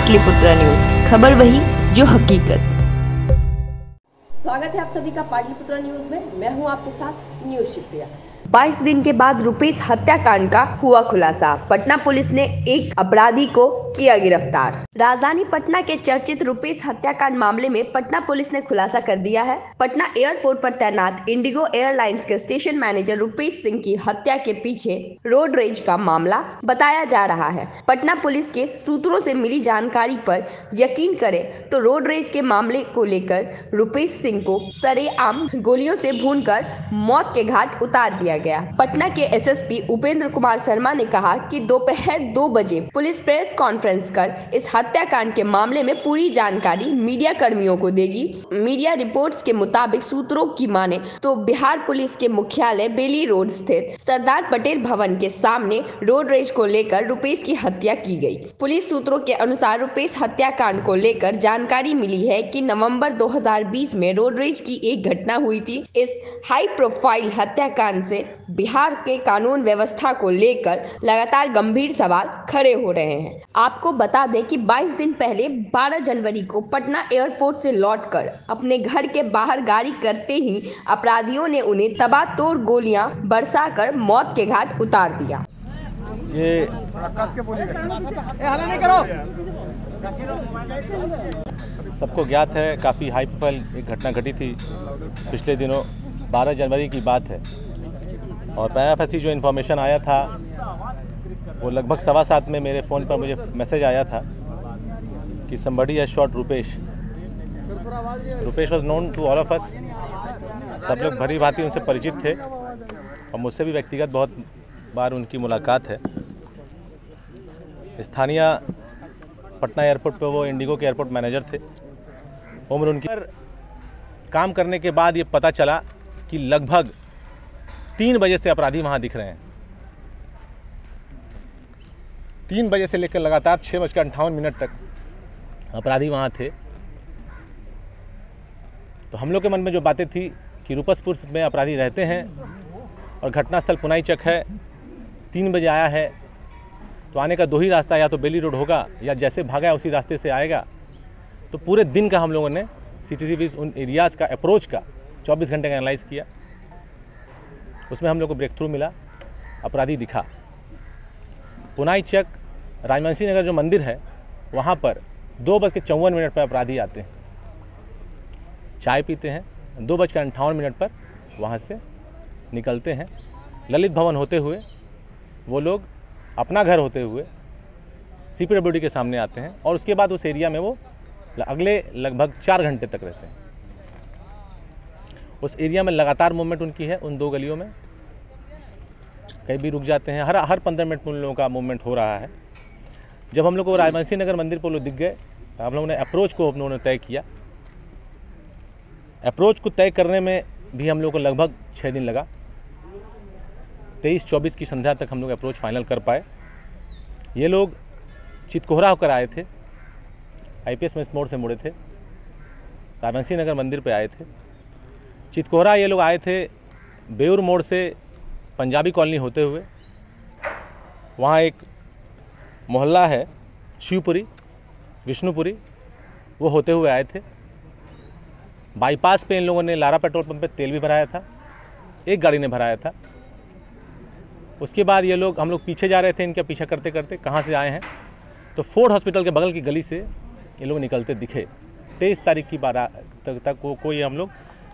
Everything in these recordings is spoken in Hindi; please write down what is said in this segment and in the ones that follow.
पाटलिपुत्र न्यूज, खबर वही जो हकीकत। स्वागत है आप सभी का पाटलिपुत्र न्यूज में। मैं हूं आपके साथ न्यूज शिप्रिया। 22 दिन के बाद रुपेश हत्याकांड का हुआ खुलासा। पटना पुलिस ने एक अपराधी को किया गिरफ्तार। राजधानी पटना के चर्चित रुपेश हत्याकांड मामले में पटना पुलिस ने खुलासा कर दिया है। पटना एयरपोर्ट पर तैनात इंडिगो एयरलाइंस के स्टेशन मैनेजर रुपेश सिंह की हत्या के पीछे रोड रेज का मामला बताया जा रहा है। पटना पुलिस के सूत्रों से मिली जानकारी पर यकीन करें तो रोड रेज के मामले को लेकर रुपेश सिंह को सरेआम गोलियों से भूनकर मौत के घाट उतार दिया गया। पटना के एसएसपी उपेंद्र कुमार शर्मा ने कहा कि दोपहर 2 बजे पुलिस प्रेस कॉन्फ्रेंस कर इस हत्याकांड के मामले में पूरी जानकारी मीडिया कर्मियों को देगी। मीडिया रिपोर्ट्स के मुताबिक सूत्रों की माने तो बिहार पुलिस के मुख्यालय बेली रोड स्थित सरदार पटेल भवन के सामने रोड रेज को लेकर रुपेश की हत्या की गई। पुलिस सूत्रों के अनुसार रुपेश हत्याकांड को लेकर जानकारी मिली है कि नवंबर 2020 में रोड रेज की एक घटना हुई थी। इस हाई प्रोफाइल हत्याकांड से बिहार के कानून व्यवस्था को लेकर लगातार गंभीर सवाल खड़े हो रहे हैं। आपको बता दें कि 22 दिन पहले 12 जनवरी को पटना एयरपोर्ट से लौटकर अपने घर के बाहर गाड़ी करते ही अपराधियों ने उन्हें तबातोड़ गोलियां बरसाकर मौत के घाट उतार दिया। ये सबको ज्ञात है, काफ़ी हाई प्रोफाइल एक घटना घटी थी पिछले दिनों। 12 जनवरी की बात है और पहला फंसी जो इन्फॉर्मेशन आया था वो लगभग 7:15 में मेरे फ़ोन पर मुझे मैसेज आया था कि somebody has shot Rupesh. Rupesh was known to all of us. सब लोग भली भांति उनसे परिचित थे और मुझसे भी व्यक्तिगत बहुत बार उनकी मुलाकात है। स्थानीय पटना एयरपोर्ट पर वो इंडिगो के एयरपोर्ट मैनेजर थे। उम्र उनकी काम करने के बाद ये पता चला कि लगभग 3 बजे से अपराधी वहाँ दिख रहे हैं। 3 बजे से लेकर लगातार 6:58 तक अपराधी वहाँ थे। तो हम लोग के मन में जो बातें थी कि रूपसपुर में अपराधी रहते हैं और घटनास्थल पुनाई चक है, 3 बजे आया है तो आने का 2 ही रास्ता, या तो बेली रोड होगा या जैसे भागा है उसी रास्ते से आएगा। तो पूरे दिन का हम लोगों ने सीसीटीवी उन एरियाज़ का अप्रोच का 24 घंटे का एनालाइज किया। उसमें हम लोग को ब्रेक थ्रू मिला, अपराधी दिखा। पुनाई चक राजवंशी नगर जो मंदिर है वहाँ पर 2:54 पर अपराधी आते हैं, चाय पीते हैं, 2:58 पर वहाँ से निकलते हैं। ललित भवन होते हुए वो लोग अपना घर होते हुए CPWD के सामने आते हैं और उसके बाद उस एरिया में वो अगले लगभग 4 घंटे तक रहते हैं। उस एरिया में लगातार मूवमेंट उनकी है। उन 2 गलियों में कहीं भी रुक जाते हैं, हर 15 मिनट में उन लोगों का मूवमेंट हो रहा है। जब हम लोग को राजवंशी नगर मंदिर पर लोग दिख गए तो हम लोगों ने अप्रोच को हम लोगों ने तय किया। अप्रोच को तय करने में भी हम लोग को लगभग 6 दिन लगा। 23-24 की संध्या तक हम लोग अप्रोच फाइनल कर पाए। ये लोग चितकोहरा होकर आए थे, IPS में मोड़ से मुड़े थे, राजवंशी नगर मंदिर पे आए थे। चितकोहरा ये लोग आए थे बेउर मोड़ से पंजाबी कॉलोनी होते हुए, वहाँ एक मोहल्ला है शिवपुरी, विष्णुपुरी, वो होते हुए आए थे। बाईपास पे इन लोगों ने लारा पेट्रोल पंप पे तेल भी भराया था, एक गाड़ी ने भराया था। उसके बाद ये लोग, हम लोग पीछे जा रहे थे, इनका पीछा करते करते कहाँ से आए हैं तो फोर्ड हॉस्पिटल के बगल की गली से ये लोग निकलते दिखे। 23 तारीख की 12 तक कोई हम लोग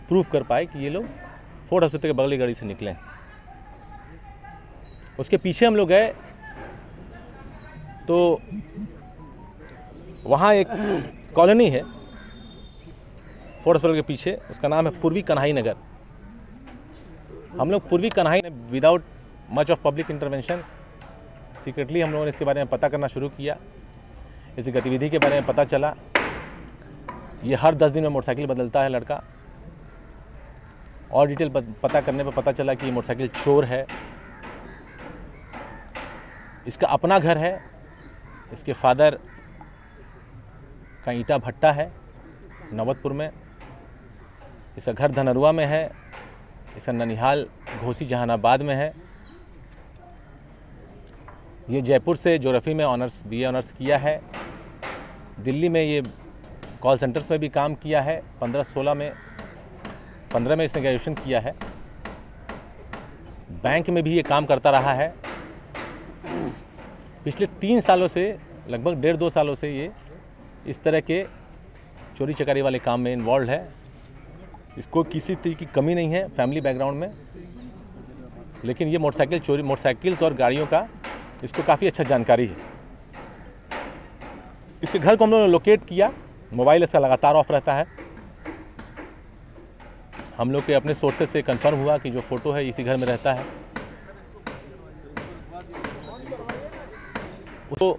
प्रूफ कर पाए कि ये लोग फोर्ड हॉस्पिटल के बगल की गली से निकले। उसके पीछे हम लोग गए तो वहाँ एक कॉलोनी है फोर्ड हॉस्पिटल के पीछे, उसका नाम है पूर्वी कन्हाई नगर। हम लोग पूर्वी Kanhai without much of public intervention secretly हम लोगों ने इसके बारे में पता करना शुरू किया। इस गतिविधि के बारे में पता चला। ये हर 10 दिन में मोटरसाइकिल बदलता है लड़का, और डिटेल पता करने पर पता चला कि ये मोटरसाइकिल चोर है। इसका अपना घर है, इसके फादर का ईंटा भट्टा है नवतपुर में, इसका घर धनरुआ में है, इसका ननिहाल घोसी जहानाबाद में है। ये जयपुर से ज्योग्राफी में BA ऑनर्स किया है। दिल्ली में ये कॉल सेंटर्स में भी काम किया है। 15 में इसने ग्रेजुएशन किया है। बैंक में भी ये काम करता रहा है। पिछले 3 सालों से, लगभग 1.5-2 सालों से ये इस तरह के चोरी चकारी वाले काम में इन्वॉल्व है। इसको किसी तरह की कमी नहीं है फैमिली बैकग्राउंड में, लेकिन ये मोटरसाइकिल्स और गाड़ियों का इसको काफ़ी अच्छा जानकारी है। इसके घर को हम लोगों ने लोकेट किया। मोबाइल इसका लगातार ऑफ रहता है। हम लोग के अपने सोर्सेज से कंफर्म हुआ कि जो फ़ोटो है इसी घर में रहता है। उसको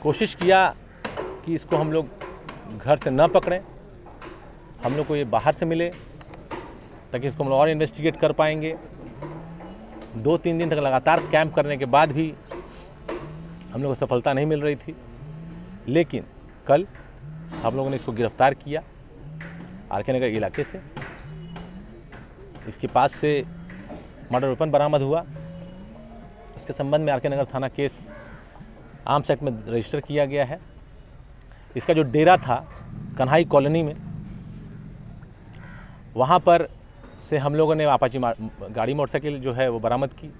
कोशिश किया कि इसको हम लोग घर से न पकड़ें, हम लोग को ये बाहर से मिले ताकि इसको हम लोग और इन्वेस्टिगेट कर पाएंगे। 2-3 दिन तक लगातार कैंप करने के बाद भी हम लोग को सफलता नहीं मिल रही थी, लेकिन कल हम लोगों ने इसको गिरफ्तार किया आर.के. नगर इलाके से। इसके पास से मर्डर वेपन बरामद हुआ। इसके संबंध में आर.के. नगर थाना केस आर्म्स एक्ट में रजिस्टर किया गया है। इसका जो डेरा था कन्हाई कॉलोनी में, वहाँ पर से हम लोगों ने अपाची गाड़ी मोटरसाइकिल जो है वो बरामद की,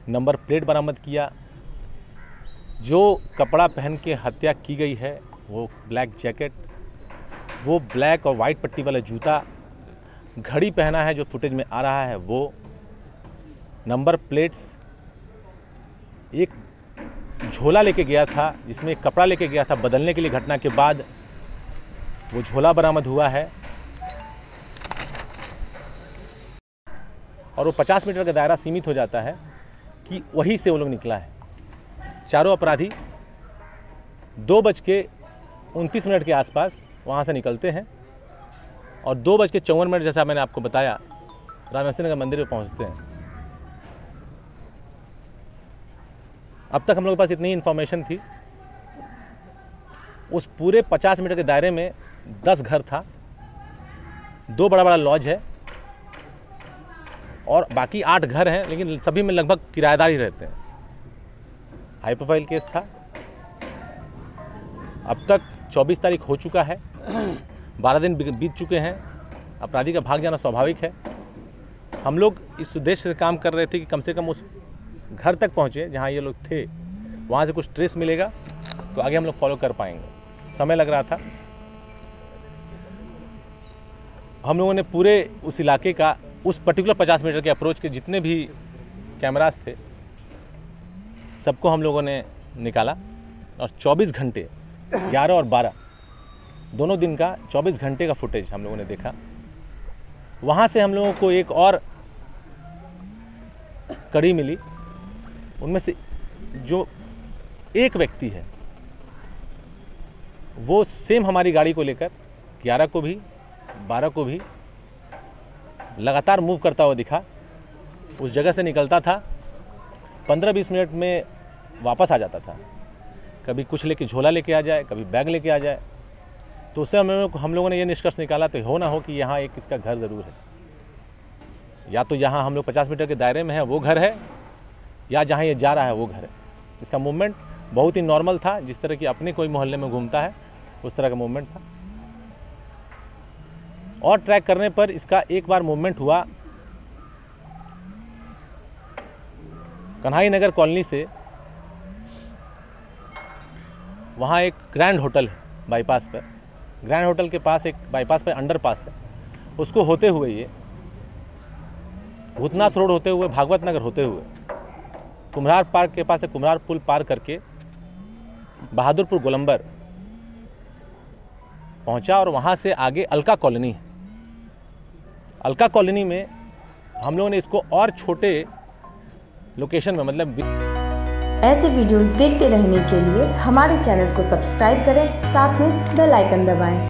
नंबर प्लेट बरामद किया। जो कपड़ा पहन के हत्या की गई है वो ब्लैक जैकेट, वो ब्लैक और वाइट पट्टी वाला जूता, घड़ी पहना है जो फुटेज में आ रहा है वो, नंबर प्लेट्स, एक झोला लेके गया था जिसमें एक कपड़ा लेके गया था बदलने के लिए घटना के बाद, वो झोला बरामद हुआ है। और वो 50 मीटर का दायरा सीमित हो जाता है कि वहीं से वो लोग निकला है। चारों अपराधी 2:29 के आसपास वहाँ से निकलते हैं और 2:54 जैसा मैंने आपको बताया रामनगर मंदिर में पहुँचते हैं। अब तक हम लोग के पास इतनी इन्फॉर्मेशन थी। उस पूरे 50 मीटर के दायरे में 10 घर था, 2 बड़ा लॉज है और बाकी 8 घर हैं, लेकिन सभी में लगभग किराएदार ही रहते हैं। हाई प्रोफाइल केस था। अब तक 24 तारीख हो चुका है, 12 दिन बीत चुके हैं। अपराधी का भाग जाना स्वाभाविक है। हम लोग इस उद्देश्य से काम कर रहे थे कि कम से कम उस घर तक पहुँचे जहाँ ये लोग थे, वहाँ से कुछ ट्रेस मिलेगा तो आगे हम लोग फॉलो कर पाएंगे। समय लग रहा था। हम लोगों ने पूरे उस इलाके का, उस पर्टिकुलर 50 मीटर के अप्रोच के जितने भी कैमरास थे सबको हम लोगों ने निकाला और 24 घंटे 11 और 12 दोनों दिन का 24 घंटे का फुटेज हम लोगों ने देखा। वहाँ से हम लोगों को एक और कड़ी मिली। उनमें से जो एक व्यक्ति है वो सेम हमारी गाड़ी को लेकर 11 को भी 12 को भी लगातार मूव करता हुआ दिखा। उस जगह से निकलता था, 15-20 मिनट में वापस आ जाता था। कभी कुछ लेके झोला लेके आ जाए, कभी बैग लेके आ जाए। तो उससे हम लोगों ने ये निष्कर्ष निकाला तो हो ना हो कि यहाँ एक इसका घर ज़रूर है। या तो यहाँ हम लोग 50 मीटर के दायरे में है वो घर है, या जहाँ ये जा रहा है वो घर है। इसका मूवमेंट बहुत ही नॉर्मल था, जिस तरह की अपने कोई मोहल्ले में घूमता है उस तरह का मूवमेंट था। और ट्रैक करने पर इसका एक बार मूवमेंट हुआ कन्हाई नगर कॉलोनी से। वहाँ एक ग्रैंड होटल है बाईपास पर। ग्रैंड होटल के पास एक बाईपास पर अंडरपास है, उसको होते हुए ये भूतनाथ रोड होते हुए भागवत नगर होते हुए कुम्हरार पार्क के पास से कुम्हरार पुल पार करके बहादुरपुर गोलंबर पहुंचा और वहां से आगे अलका कॉलोनी है। अलका कॉलोनी में हम लोगों ने इसको और छोटे लोकेशन में, मतलब ऐसे वीडियोस देखते रहने के लिए हमारे चैनल को सब्सक्राइब करें, साथ में बेल आइकन दबाएं।